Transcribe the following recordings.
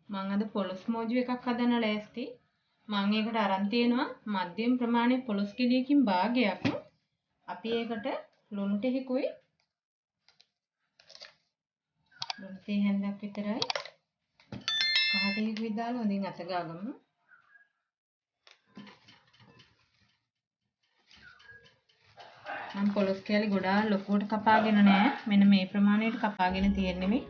මම අද පොලොස් මෝජු එකක් හදන්න ලෑස්ති. මම ඒකට අරන් තියෙනවා මධ්‍යම ප්‍රමාණයේ පොලොස් ගෙඩියකින් භාගයක්. අපි ඒකට ලුණු ටිකකුයි ලුණු තේ හැන්දක් විතරයි කහ ටිකකුයි දාලා හොඳින් අත ගාගමු. මම පොලොස් කෑලි ගොඩාක් ලොකුවට කපාගෙන නෑ. මෙන්න මේ ප්‍රමාණයට කපාගෙන තියෙන්නේ මේ.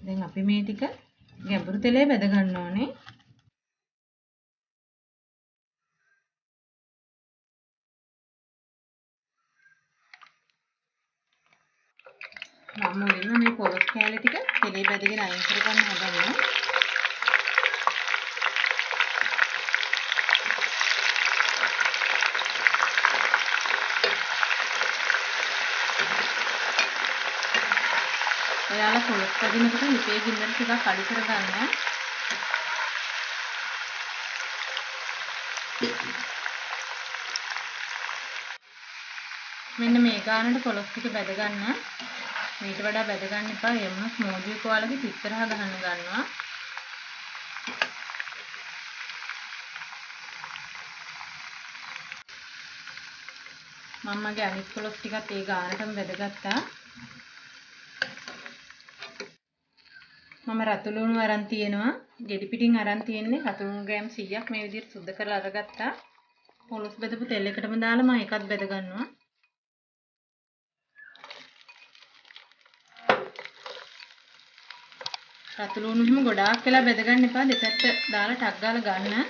දැන් අපි මේ ටික ගැඹුරු තෙලේ බෙද ගන්න ඕනේ. මම මුලින්ම මේ පොලොස් කෑලි ටික තෙලේ බෙදගෙන අයින් කරගන්න හදනවා. ඔයාලා පොලොස් වදිනකොට ලිපේ ගින්නට ටිකක් අඩු කරගන්න. මෙන්න මේ ගානට පොලොස් ටික බෙද ගන්න. මේට වඩා බෙද ගන්න එපා. එමුණු ස්මෝජි එක වලගේ පිටතරහ ගහන්න ගන්නවා. මම මගේ අනිත් පොලොස් ටිකත් ඒ ගානටම බෙදගත්තා. මම රතු ලුණු අරන් තියෙනවා. ගෙඩි පිටින් අරන් තියෙන්නේ රතු ලුණු ග්‍රෑම් 100ක් මේ විදිහට සුද්ධ කරලා අරගත්තා. පොලොස් බෙදපු තෙල් එකටම දාලා මම ඒකත් බෙද ගන්නවා. රතු ලුණු හිම ගොඩාක් වෙලා බෙද ගන්න එපා. දෙපැත්ත දාලා ටක් ගාලා ගන්න.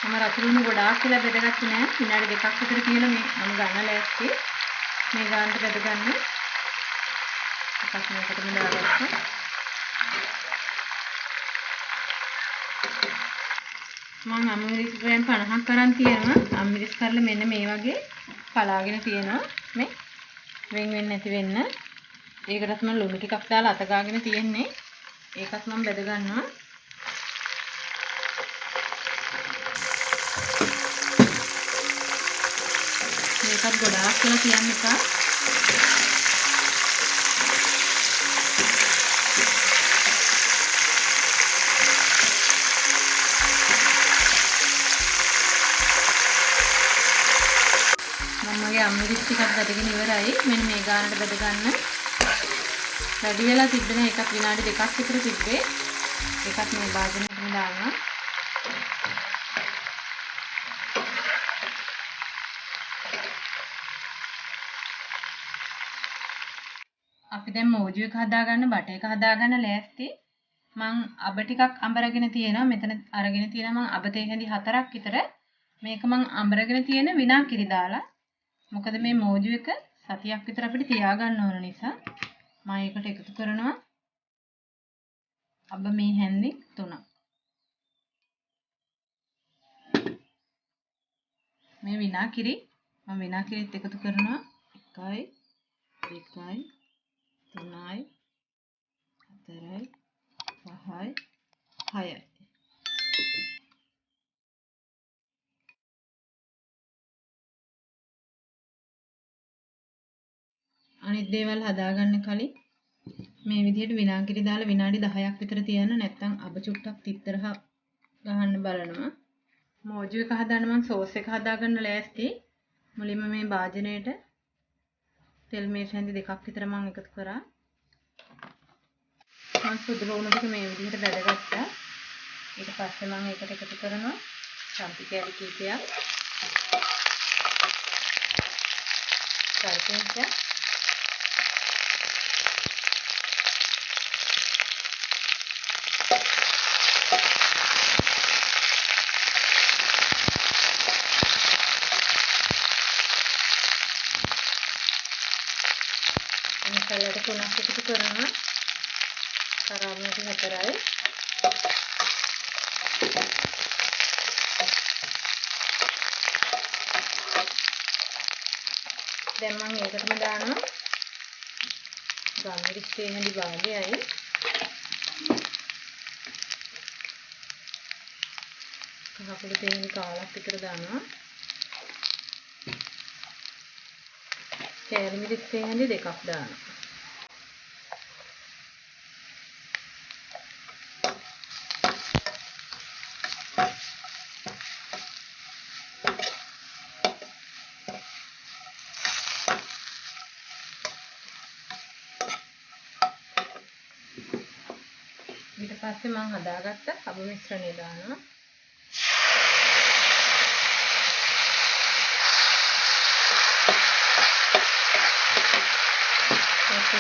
මම රතු ලුණු ගොඩාක් වෙලා බෙදගත්තේ නෑ. විනාඩි දෙකක් විතර කියලා මේ මම ගන්න ලෑස්ති. මේ ගානට බෙද ගන්න. එකක් මේකටම දාගත්තා. මම අම්මිරිස් ග්‍රෑම් 50ක් අරන් තියෙනවා. අම්මිරිස් කරලා මෙන්න මේ වගේ පලාගෙන තියෙනවා. මේ වෙන් වෙන්නේ නැති වෙන්න. ඒකටත් මම ලුණු ටිකක් දාලා අත ගාගෙන තියෙන්නේ. ඒකත් මම බෙද ගන්නවා. මේකත් ගොඩාක් කියලා කියන්න එපා. මගේ අම්මිරිස් ටිකක් බෙදගෙන ඉවරයි. මෙන්න මේ ගානට බෙද ගන්න. වැඩි වෙලා තිබ්බ නෑ. එකක් විනාඩි දෙකක් විතර තිබ්බේ. එකක් මේ භාජනයටම දාන්න. අපි දැන් මෝජු එක හදාගන්න බට එක හදාගන්න ලෑස්ති. මං අබ ටිකක් අඹරගෙන තියෙනවා. මෙතන අරගෙන තියෙනවා මං අබ තේ හැඳි 4ක් විතර. මේක මං අඹරගෙන තියෙන විනාකිරි දාලා. මොකද මේ මෝජු එක සතියක් විතර අපිට තියාගන්න ඕන නිසා මම ඒකට එකතු කරනවා අබ මේ හැන්දි 3ක්. මේ විනාකිරි මම විනාකිරිත් එකතු කරනවා 1යි 2යි 3යි 4යි 5යි 6යි. අනිත් දේවල් හදාගන්න කලින් මේ විදිහට විනාගිරි දාලා විනාඩි 10ක් විතර තියන්න. නැත්නම් අබ චුට්ටක් තිත්තරහ ගහන්න බලනවා. මෝජු එක හදාන්න මම සෝස් එක හදාගන්න ලෑස්ති. මුලින්ම මේ භාජනයේට තෙල් මේස් හැඳි දෙකක් විතර මම එකතු කරා. මම සුදු ලුණු ටික මේ විදිහට බැදගත්තා. ඊට පස්සේ මම ඒකට එකතු කරනවා සම්පි කෑලි කීපයක්. කරපිංචා මසාලාට 3ක් එකතු කරනවා. කරාබිනට 4යි. දැන් මම ඒකටම දානවා ගම්මිරිස් තේ හැඳි භාගයයි. කකුල තේහෙන් කාලක් විතර දානවා. කෑලි මිරිස් තේහෙන් දෙකක් දානවා. ඊට පස්සේ මම හදාගත්ත අබ මිශ්‍රණය දානවා.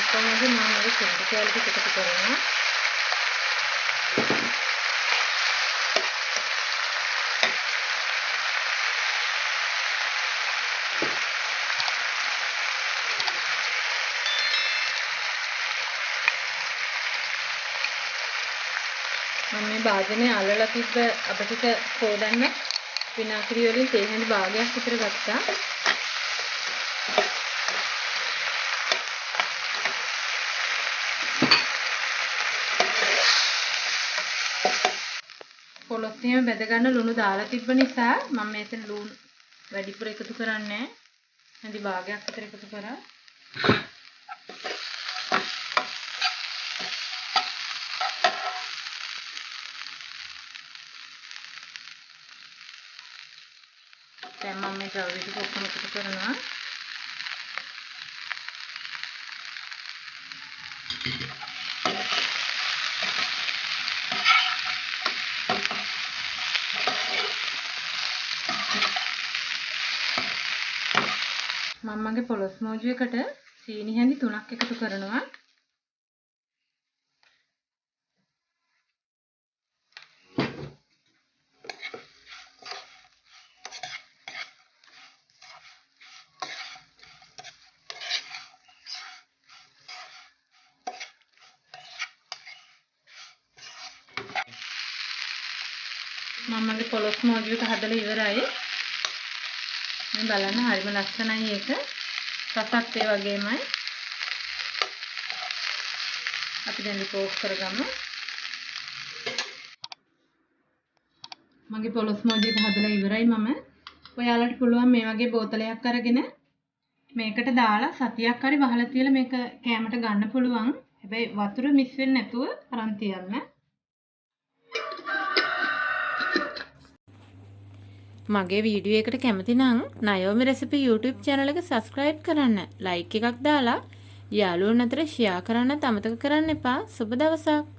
කොහොමද මම මේ කෙන්ඩි කෑලි ටික එකතු කරනවා. මම මේ භාජනයේ අල්ලලා තිබ්බ අප ටික හොදන්න විනාඩි වලින් තේ හැඳි භාගයක් විතර ගත්තා. පොළොස් එහෙම බෙද ගන්න ලුණු දාලා තිබ්බ නිසා මම මෙතන ලුණු වැඩිපුර එකතු කරන්නේ නැහැ. හැඳි භාගයක් විතර එකතු කරා. දැන් මම මේ ද්‍රව්‍ය ටික ඔක්කොම එකතු කරනවා. මම මගේ පොළොස් මෝජුවකට සීනි හැඳි 3ක් එකතු කරනවා. මම මගේ පොළොස් මෝජුවක හදලා ඉවරයි. මේ බලන්න හරිම ලස්සනයි ඒක. රසත් ඒ වගේමයි. අපි දැන් රිපෝට් කරගමු. මගේ පොළොස් මෝජුවක හදලා ඉවරයි මම. ඔයාලට පුළුවන් මේ වගේ බෝතලයක් අරගෙන මේකට දාලා සතියක් හරි වහලා තියලා මේක කෑමට ගන්න පුළුවන්. හැබැයි වතුර මිස් වෙන්නේ නැතුව අරන් තියන්න. මගේ වීඩියෝ එකට කැමති නම් නයෝමි රෙසිපි YouTube channel එක subscribe කරන්න, like එකක් දාලා යාළුවොන් අතර share කරන්න අමතක කරන්න එපා. සුබ දවසක්.